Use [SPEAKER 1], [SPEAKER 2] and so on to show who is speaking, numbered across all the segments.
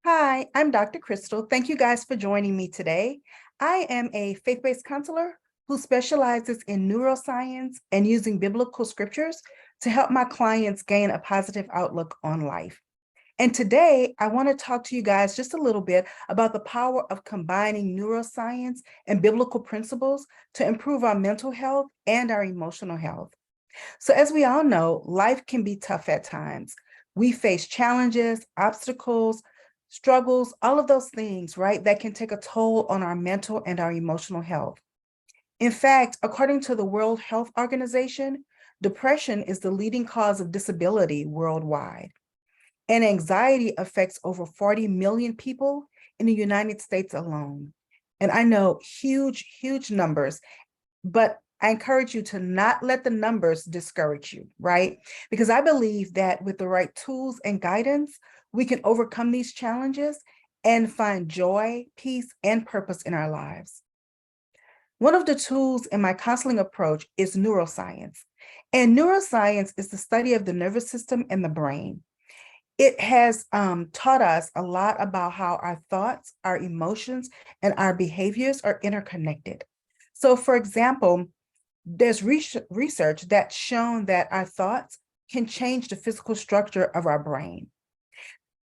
[SPEAKER 1] Hi, I'm Dr. Crystal. Thank you guys for joining me today. I am a faith-based counselor who specializes in neuroscience and using biblical scriptures to help my clients gain a positive outlook on life. And today, I want to talk to you guys just a little bit about the power of combining neuroscience and biblical principles to improve our mental health and our emotional health. So as we all know, life can be tough at times. We face challenges, obstacles, struggles, all of those things, right, that can take a toll on our mental and our emotional health. In fact, according to the World Health Organization, depression is the leading cause of disability worldwide. And anxiety affects over 40 million people in the United States alone. And I know huge numbers, but I encourage you to not let the numbers discourage you, right? Because I believe that with the right tools and guidance, we can overcome these challenges and find joy, peace, and purpose in our lives. One of the tools in my counseling approach is neuroscience. And neuroscience is the study of the nervous system and the brain. It has taught us a lot about how our thoughts, our emotions, and our behaviors are interconnected. So, for example, there's research that's shown that our thoughts can change the physical structure of our brain.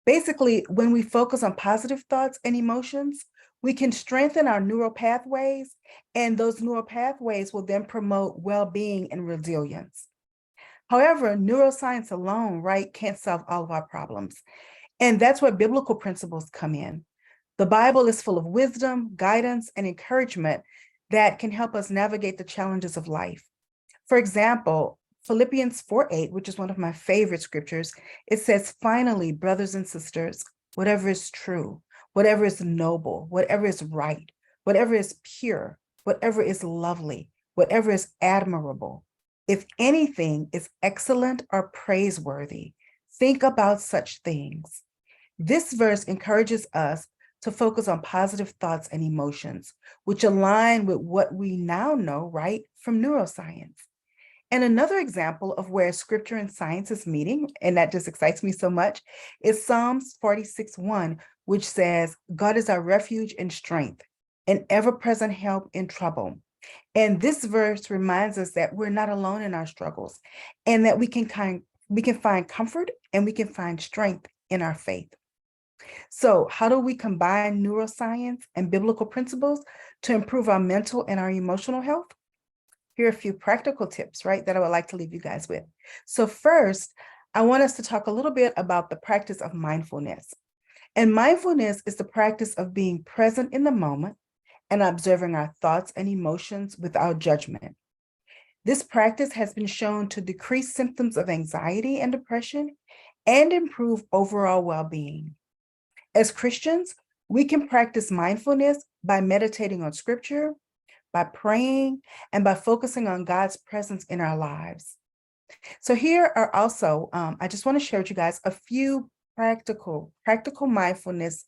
[SPEAKER 1] Basically, when we focus on positive thoughts and emotions, we can strengthen our neural pathways, and those neural pathways will then promote well-being and resilience. However, neuroscience alone, right, can't solve all of our problems. And that's where biblical principles come in. The Bible is full of wisdom, guidance, and encouragement that can help us navigate the challenges of life. For example, Philippians 4:8, which is one of my favorite scriptures, it says, finally, brothers and sisters, whatever is true, whatever is noble, whatever is right, whatever is pure, whatever is lovely, whatever is admirable, if anything is excellent or praiseworthy, think about such things. This verse encourages us to focus on positive thoughts and emotions, which align with what we now know, right, from neuroscience. And another example of where scripture and science is meeting, and that just excites me so much, is Psalms 46:1, which says, God is our refuge and strength, an ever-present help in trouble. And this verse reminds us that we're not alone in our struggles and that we can find comfort and we can find strength in our faith. So, how do we combine neuroscience and biblical principles to improve our mental and our emotional health? Here are a few practical tips, right, that I would like to leave you guys with. So first, I want us to talk a little bit about the practice of mindfulness. And mindfulness is the practice of being present in the moment and observing our thoughts and emotions without judgment. This practice has been shown to decrease symptoms of anxiety and depression and improve overall well-being. As Christians, we can practice mindfulness by meditating on scripture, by praying, and by focusing on God's presence in our lives. So here are also, I just want to share with you guys a few practical mindfulness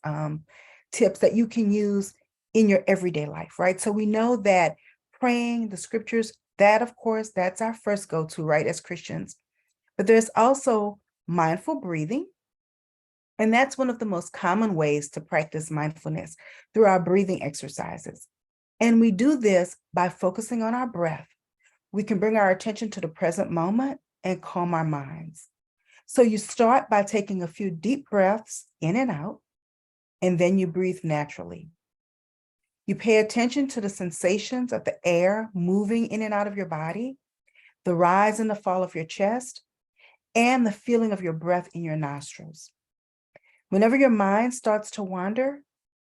[SPEAKER 1] tips that you can use in your everyday life, right? So we know that praying the scriptures, that of course, that's our first go-to, right, as Christians. But there's also mindful breathing. And that's one of the most common ways to practice mindfulness through our breathing exercises. And we do this by focusing on our breath. We can bring our attention to the present moment and calm our minds. So you start by taking a few deep breaths in and out, and then you breathe naturally. You pay attention to the sensations of the air moving in and out of your body, the rise and the fall of your chest, and the feeling of your breath in your nostrils. Whenever your mind starts to wander,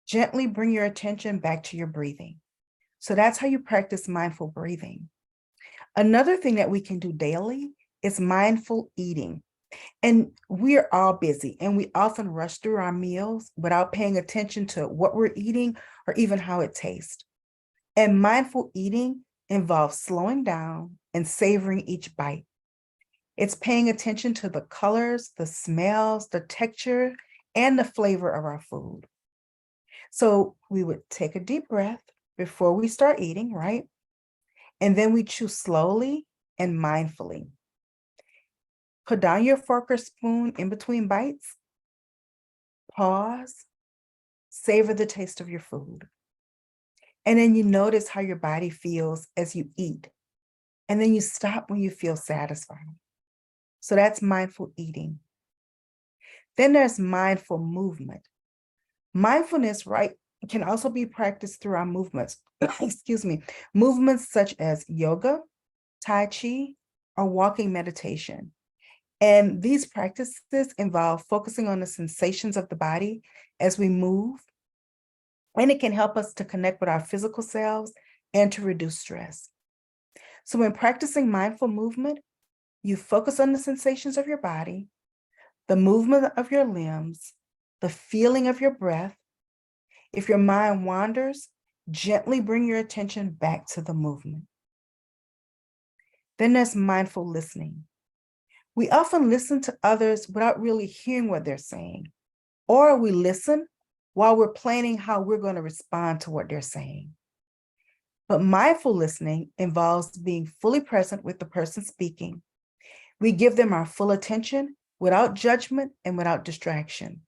[SPEAKER 1] gently bring your attention back to your breathing. So that's how you practice mindful breathing. Another thing that we can do daily is mindful eating. And we're all busy and we often rush through our meals without paying attention to what we're eating or even how it tastes. And mindful eating involves slowing down and savoring each bite. It's paying attention to the colors, the smells, the texture, and the flavor of our food. So we would take a deep breath before we start eating, right? And then we chew slowly and mindfully. Put down your fork or spoon in between bites. Pause savor the taste of your food. And then you notice how your body feels as you eat. And then you stop when you feel satisfied. So that's mindful eating. Then there's mindful movement. Mindfulness, right, can also be practiced through our movements. Excuse me. Movements such as yoga, Tai Chi, or walking meditation. And these practices involve focusing on the sensations of the body as we move. And it can help us to connect with our physical selves and to reduce stress. So when practicing mindful movement, you focus on the sensations of your body, the movement of your limbs, the feeling of your breath. If your mind wanders, gently bring your attention back to the movement. Then there's mindful listening. We often listen to others without really hearing what they're saying, or we listen while we're planning how we're going to respond to what they're saying. But mindful listening involves being fully present with the person speaking. We give them our full attention without judgment and without distraction.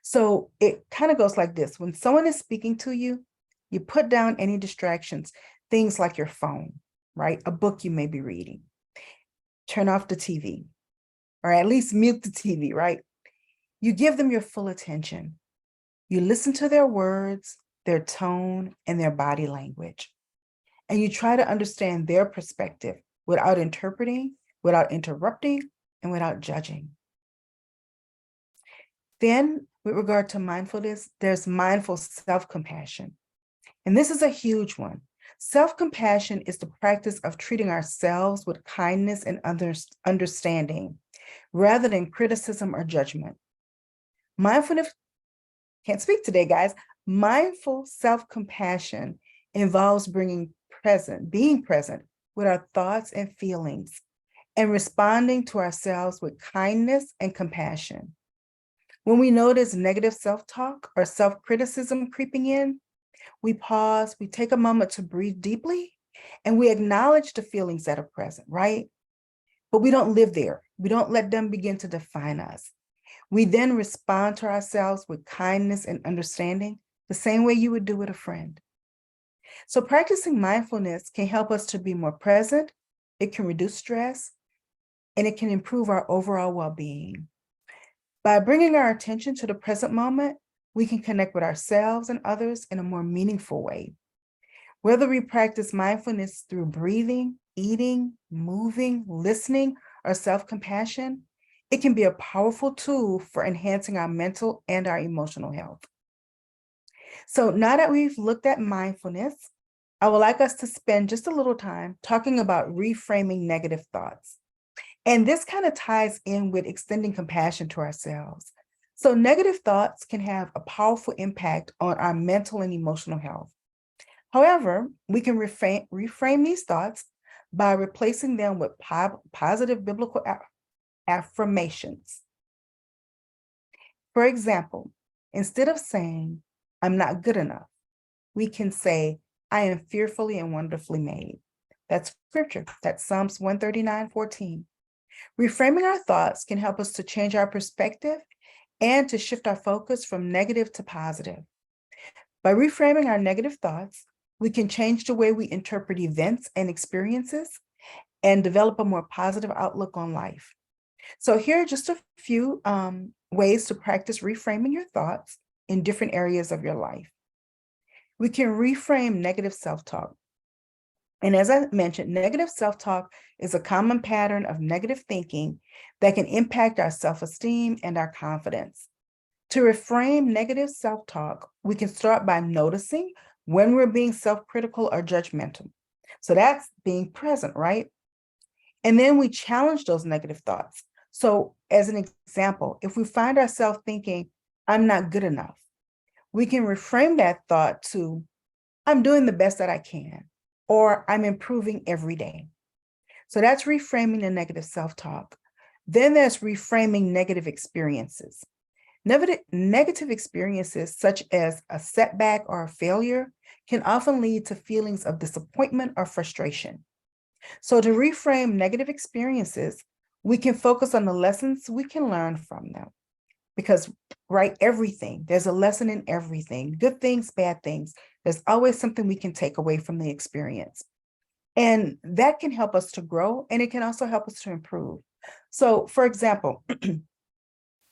[SPEAKER 1] So it kind of goes like this. When someone is speaking to you, you put down any distractions, things like your phone, right? A book you may be reading. Turn off the TV, or at least mute the TV, right? You give them your full attention. You listen to their words, their tone, and their body language. And you try to understand their perspective without interpreting, without interrupting, and without judging. Then, with regard to mindfulness, there's mindful self-compassion. And this is a huge one. Self-compassion is the practice of treating ourselves with kindness and understanding, rather than criticism or judgment. Mindfulness, can't speak today, guys. Mindful self-compassion involves being present with our thoughts and feelings, and responding to ourselves with kindness and compassion. When we notice negative self-talk or self-criticism creeping in, we pause, we take a moment to breathe deeply, and we acknowledge the feelings that are present, right? But we don't live there. We don't let them begin to define us. We then respond to ourselves with kindness and understanding, the same way you would do with a friend. So practicing mindfulness can help us to be more present, it can reduce stress, and it can improve our overall well-being. By bringing our attention to the present moment, we can connect with ourselves and others in a more meaningful way. Whether we practice mindfulness through breathing, eating, moving, listening, or self-compassion, it can be a powerful tool for enhancing our mental and our emotional health. So now that we've looked at mindfulness, I would like us to spend just a little time talking about reframing negative thoughts. And this kind of ties in with extending compassion to ourselves. So negative thoughts can have a powerful impact on our mental and emotional health. However, we can reframe these thoughts by replacing them with positive biblical affirmations. For example, instead of saying, "I'm not good enough," we can say, "I am fearfully and wonderfully made." That's scripture. That's Psalms 139:14. Reframing our thoughts can help us to change our perspective and to shift our focus from negative to positive. By reframing our negative thoughts, we can change the way we interpret events and experiences and develop a more positive outlook on life. So here are just a few ways to practice reframing your thoughts in different areas of your life. We can reframe negative self-talk. And as I mentioned, negative self-talk is a common pattern of negative thinking that can impact our self-esteem and our confidence. To reframe negative self-talk, we can start by noticing when we're being self-critical or judgmental. So that's being present, right? And then we challenge those negative thoughts. So as an example, if we find ourselves thinking, "I'm not good enough," we can reframe that thought to, "I'm doing the best that I can," or "I'm improving every day." So that's reframing the negative self-talk. Then there's reframing negative experiences. Negative experiences, such as a setback or a failure, can often lead to feelings of disappointment or frustration. So to reframe negative experiences, we can focus on the lessons we can learn from them. because, right, everything, there's a lesson in everything, good things, bad things. There's always something we can take away from the experience. And that can help us to grow, and it can also help us to improve. So, for example,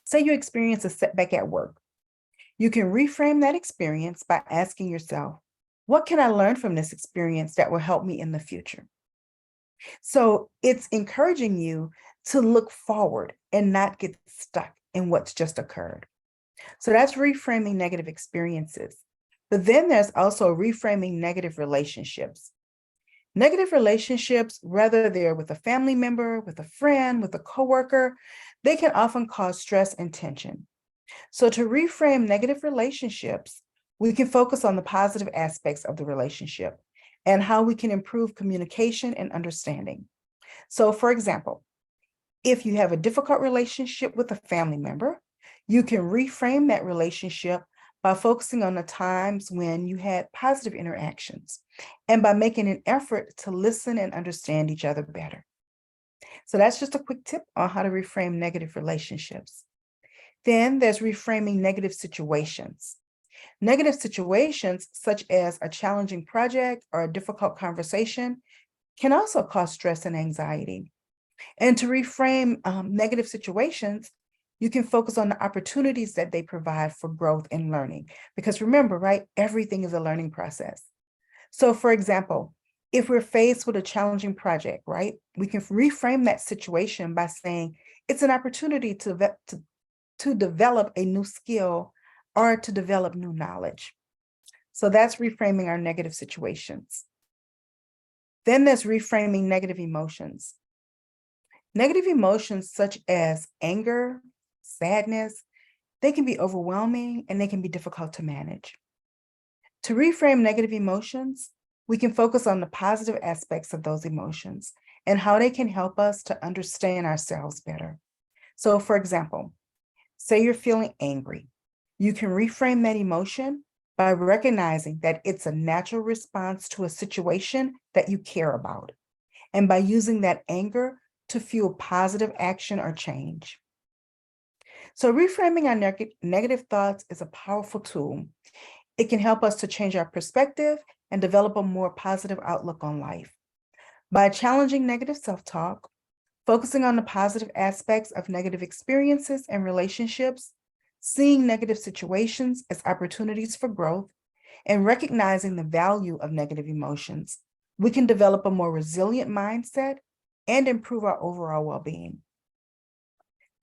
[SPEAKER 1] say you experience a setback at work. You can reframe that experience by asking yourself, what can I learn from this experience that will help me in the future? So it's encouraging you to look forward and not get stuck in what's just occurred. So that's reframing negative experiences. But then there's also reframing negative relationships. Negative relationships, whether they're with a family member, with a friend, with a coworker, they can often cause stress and tension. So to reframe negative relationships, we can focus on the positive aspects of the relationship and how we can improve communication and understanding. So for example, if you have a difficult relationship with a family member, you can reframe that relationship by focusing on the times when you had positive interactions and by making an effort to listen and understand each other better. So that's just a quick tip on how to reframe negative relationships. Then there's reframing negative situations. Negative situations, such as a challenging project or a difficult conversation, can also cause stress and anxiety. And to reframe negative situations, you can focus on the opportunities that they provide for growth and learning. Because remember, right, everything is a learning process. So for example, if we're faced with a challenging project, right, we can reframe that situation by saying it's an opportunity to develop a new skill or to develop new knowledge. So that's reframing our negative situations. Then there's reframing negative emotions. Negative emotions such as anger, sadness, they can be overwhelming and they can be difficult to manage. To reframe negative emotions, we can focus on the positive aspects of those emotions and how they can help us to understand ourselves better. So for example, say you're feeling angry. You can reframe that emotion by recognizing that it's a natural response to a situation that you care about, and by using that anger to fuel positive action or change. So reframing our negative thoughts is a powerful tool. It can help us to change our perspective and develop a more positive outlook on life. By challenging negative self-talk, focusing on the positive aspects of negative experiences and relationships, seeing negative situations as opportunities for growth, and recognizing the value of negative emotions, we can develop a more resilient mindset and improve our overall well-being.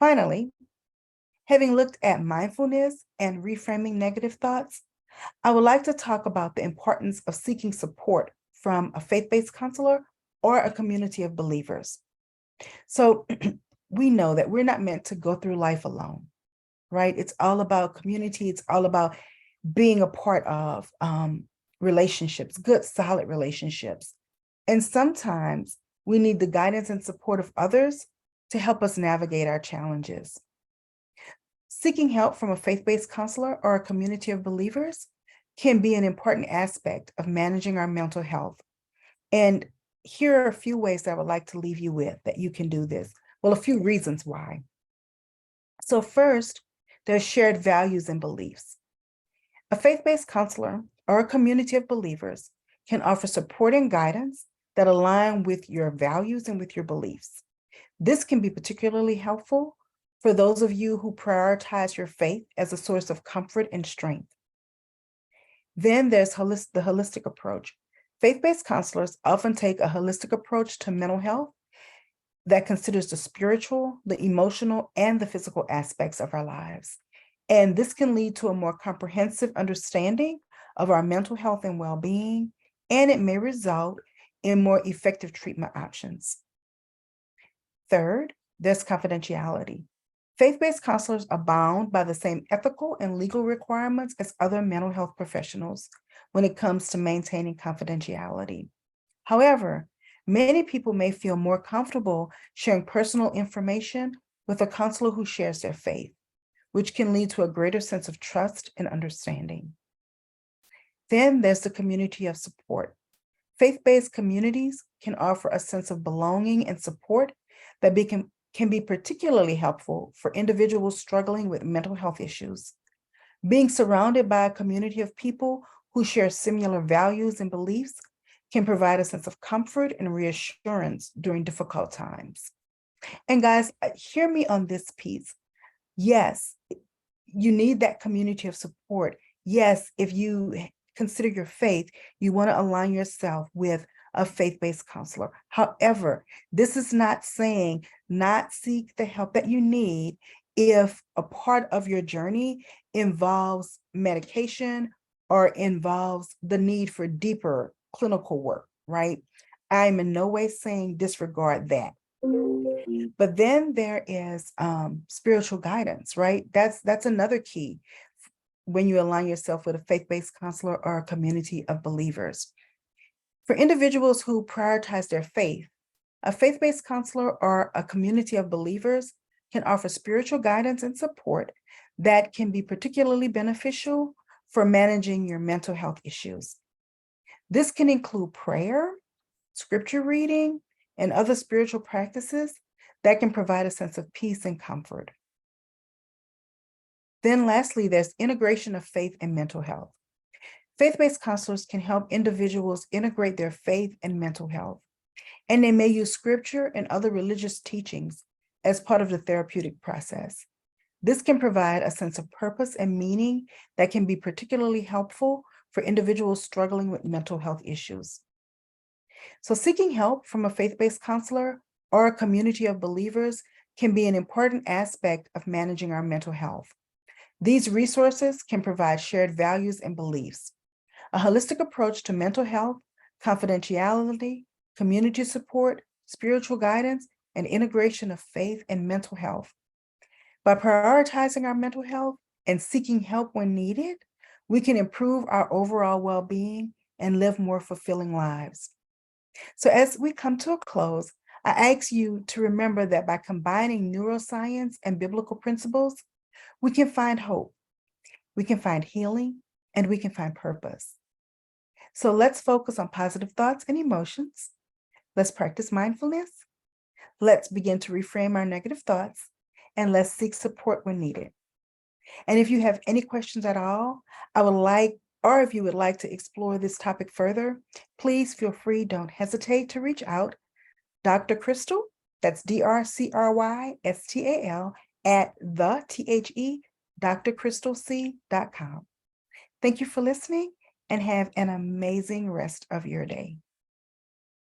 [SPEAKER 1] Finally, having looked at mindfulness and reframing negative thoughts, I would like to talk about the importance of seeking support from a faith-based counselor or a community of believers. So we know that we're not meant to go through life alone, right? It's all about community. It's all about being a part of relationships, good, solid relationships. And sometimes we need the guidance and support of others to help us navigate our challenges. Seeking help from a faith-based counselor or a community of believers can be an important aspect of managing our mental health. And here are a few ways that I would like to leave you with that you can do this. Well, a few reasons why. So first, there's shared values and beliefs. A faith-based counselor or a community of believers can offer support and guidance that align with your values and with your beliefs. This can be particularly helpful for those of you who prioritize your faith as a source of comfort and strength. Then there's the holistic approach. Faith-based counselors often take a holistic approach to mental health that considers the spiritual, the emotional, and the physical aspects of our lives. And this can lead to a more comprehensive understanding of our mental health and well-being, and it may result in more effective treatment options. Third, there's confidentiality. Faith-based counselors are bound by the same ethical and legal requirements as other mental health professionals when it comes to maintaining confidentiality. However, many people may feel more comfortable sharing personal information with a counselor who shares their faith, which can lead to a greater sense of trust and understanding. Then there's the community of support. Faith-based communities can offer a sense of belonging and support that can be particularly helpful for individuals struggling with mental health issues. Being surrounded by a community of people who share similar values and beliefs can provide a sense of comfort and reassurance during difficult times. And guys, hear me on this piece. Yes, you need that community of support. Yes, if you consider your faith, you want to align yourself with a faith-based counselor. However, this is not saying not seek the help that you need if a part of your journey involves medication or involves the need for deeper clinical work, right? I'm in no way saying disregard that. But then there is spiritual guidance, right? That's another key when you align yourself with a faith-based counselor or a community of believers. For individuals who prioritize their faith, a faith-based counselor or a community of believers can offer spiritual guidance and support that can be particularly beneficial for managing your mental health issues. This can include prayer, scripture reading, and other spiritual practices that can provide a sense of peace and comfort. Then lastly, there's integration of faith and mental health. Faith-based counselors can help individuals integrate their faith and mental health, and they may use scripture and other religious teachings as part of the therapeutic process. This can provide a sense of purpose and meaning that can be particularly helpful for individuals struggling with mental health issues. So seeking help from a faith-based counselor or a community of believers can be an important aspect of managing our mental health. These resources can provide shared values and beliefs, a holistic approach to mental health, confidentiality, community support, spiritual guidance, and integration of faith and mental health. By prioritizing our mental health and seeking help when needed, we can improve our overall well-being and live more fulfilling lives. So as we come to a close, I ask you to remember that by combining neuroscience and biblical principles, we can find hope, we can find healing, and we can find purpose. So let's focus on positive thoughts and emotions. Let's practice mindfulness. Let's begin to reframe our negative thoughts, and let's seek support when needed. And if you have any questions at all, or if you would like to explore this topic further, please feel free, don't hesitate to reach out. Dr. Crystal, that's DrCrystal at drcrystalc.com. Thank you for listening and have an amazing rest of your day.